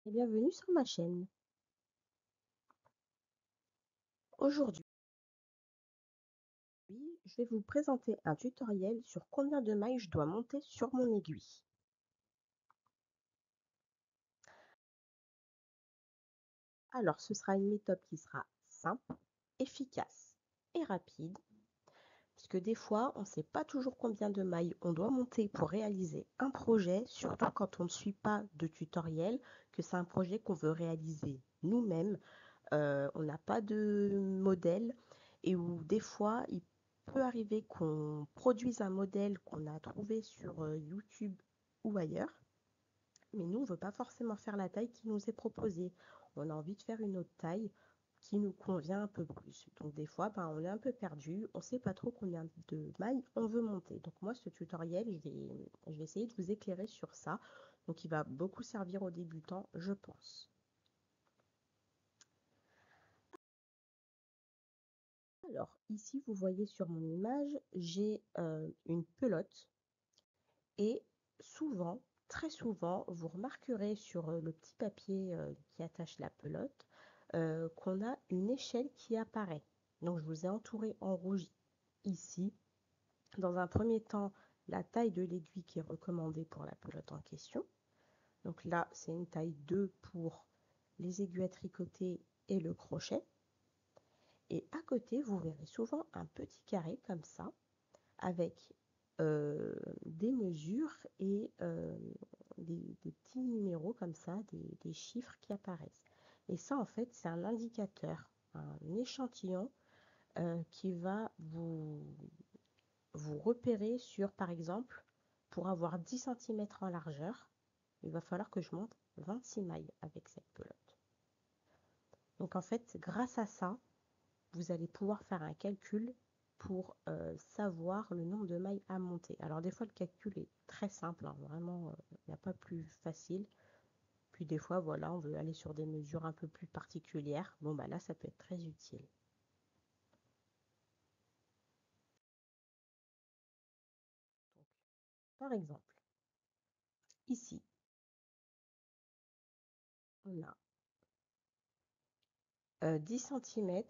Et bienvenue sur ma chaîne. Aujourd'hui, je vais vous présenter un tutoriel sur combien de mailles je dois monter sur mon aiguille. Alors, ce sera une méthode qui sera simple, efficace et rapide, puisque des fois, on ne sait pas toujours combien de mailles on doit monter pour réaliser un projet, surtout quand on ne suit pas de tutoriel, que c'est un projet qu'on veut réaliser nous-mêmes. On n'a pas de modèle et où des fois, il peut arriver qu'on produise un modèle qu'on a trouvé sur YouTube ou ailleurs, mais nous, on ne veut pas forcément faire la taille qui nous est proposée. On a envie de faire une autre taille qui nous convient un peu plus. Donc des fois, ben, on est un peu perdu, on ne sait pas trop combien de mailles on veut monter. Donc moi, ce tutoriel, je vais essayer de vous éclairer sur ça. Donc il va beaucoup servir aux débutants, je pense. Alors, ici, vous voyez sur mon image, j'ai une pelote et souvent, très souvent, vous remarquerez sur le petit papier qui attache la pelote qu'on a une échelle qui apparaît. Donc, je vous ai entouré en rouge ici. Dans un premier temps, la taille de l'aiguille qui est recommandée pour la pelote en question. Donc là, c'est une taille 2 pour les aiguilles à tricoter et le crochet. Et à côté, vous verrez souvent un petit carré comme ça, avec des mesures et des petits numéros comme ça, des chiffres qui apparaissent. Et ça, en fait, c'est un indicateur, un échantillon qui va vous repérer sur, par exemple, pour avoir 10 cm en largeur, il va falloir que je monte 26 mailles avec cette pelote. Donc en fait, grâce à ça, vous allez pouvoir faire un calcul pour savoir le nombre de mailles à monter. Alors des fois, le calcul est très simple, hein, vraiment, il n'y a pas plus facile. Puis des fois, voilà, on veut aller sur des mesures un peu plus particulières. Bon, bah là, ça peut être très utile. Donc, par exemple, ici, on a 10 cm,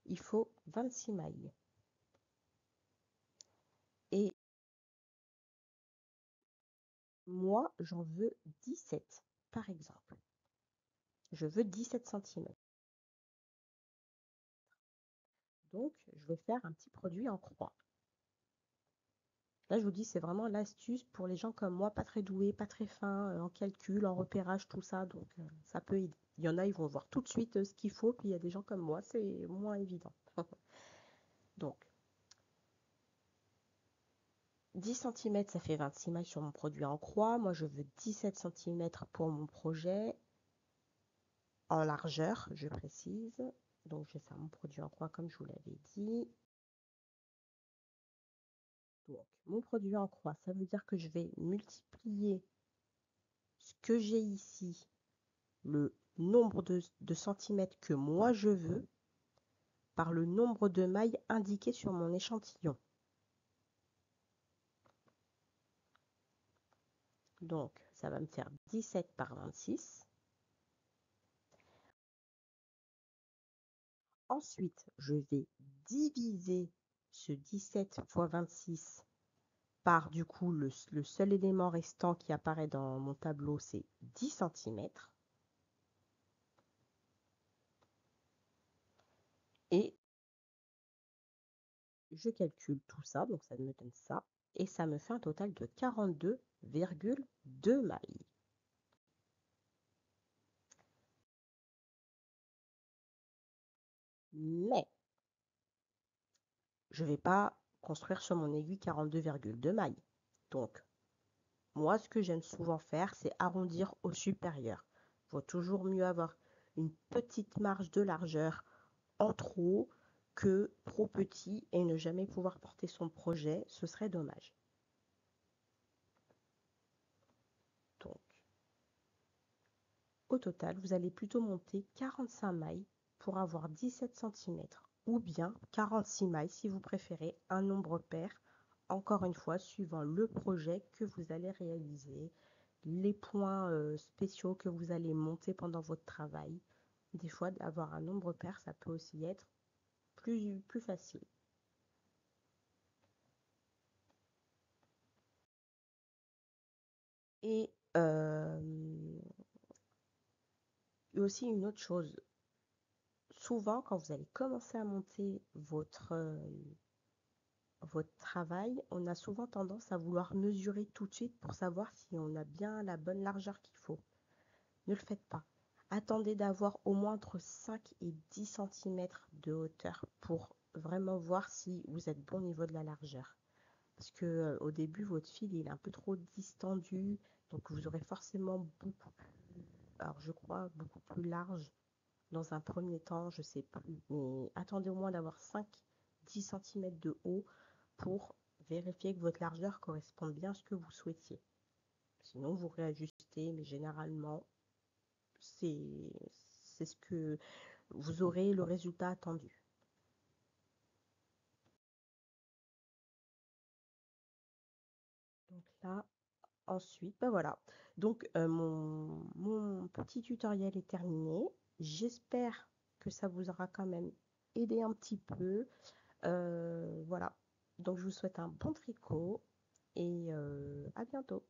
il faut 26 mailles. Et moi, j'en veux 17, par exemple. Je veux 17 cm. Donc, je vais faire un petit produit en croix. Là, je vous dis, c'est vraiment l'astuce pour les gens comme moi, pas très doués, pas très fins en calcul, en repérage, tout ça. Donc, ça peut aider. Il y en a, ils vont voir tout de suite ce qu'il faut. Puis, il y a des gens comme moi, c'est moins évident. Donc, 10 cm, ça fait 26 mailles sur mon produit en croix. Moi, je veux 17 cm pour mon projet en largeur, je précise. Donc, je vais faire mon produit en croix comme je vous l'avais dit. Donc, mon produit en croix, ça veut dire que je vais multiplier ce que j'ai ici, le nombre de centimètres que moi je veux, par le nombre de mailles indiquées sur mon échantillon. Donc, ça va me faire 17 par 26. Ensuite, je vais diviser ce 17 fois 26 par du coup le seul élément restant qui apparaît dans mon tableau, c'est 10 cm. Et je calcule tout ça, donc ça me donne ça. Et ça me fait un total de 42,2 mailles. Mais je ne vais pas construire sur mon aiguille 42,2 mailles. Donc, moi, ce que j'aime souvent faire, c'est arrondir au supérieur. Il vaut toujours mieux avoir une petite marge de largeur en trop que trop petit et ne jamais pouvoir porter son projet, ce serait dommage. Donc, au total, vous allez plutôt monter 45 mailles pour avoir 17 cm ou bien 46 mailles si vous préférez un nombre pair, encore une fois, suivant le projet que vous allez réaliser. les points spéciaux que vous allez monter pendant votre travail. Des fois, d'avoir un nombre pair, ça peut aussi être plus facile. Et aussi une autre chose, souvent quand vous allez commencer à monter votre travail, on a souvent tendance à vouloir mesurer tout de suite pour savoir si on a bien la bonne largeur qu'il faut. Ne le faites pas. Attendez d'avoir au moins entre 5 et 10 centimètres de hauteur pour vraiment voir si vous êtes bon au niveau de la largeur. Parce que au début, votre fil il est un peu trop distendu, donc vous aurez forcément alors je crois, beaucoup plus large dans un premier temps, je sais plus. Mais attendez au moins d'avoir 5-10 centimètres de haut pour vérifier que votre largeur corresponde bien à ce que vous souhaitiez. Sinon, vous réajustez, mais généralement, c'est c'est ce que vous aurez le résultat attendu. Donc là, ensuite, ben voilà. Donc mon petit tutoriel est terminé. J'espère que ça vous aura quand même aidé un petit peu. Voilà. Donc je vous souhaite un bon tricot et à bientôt.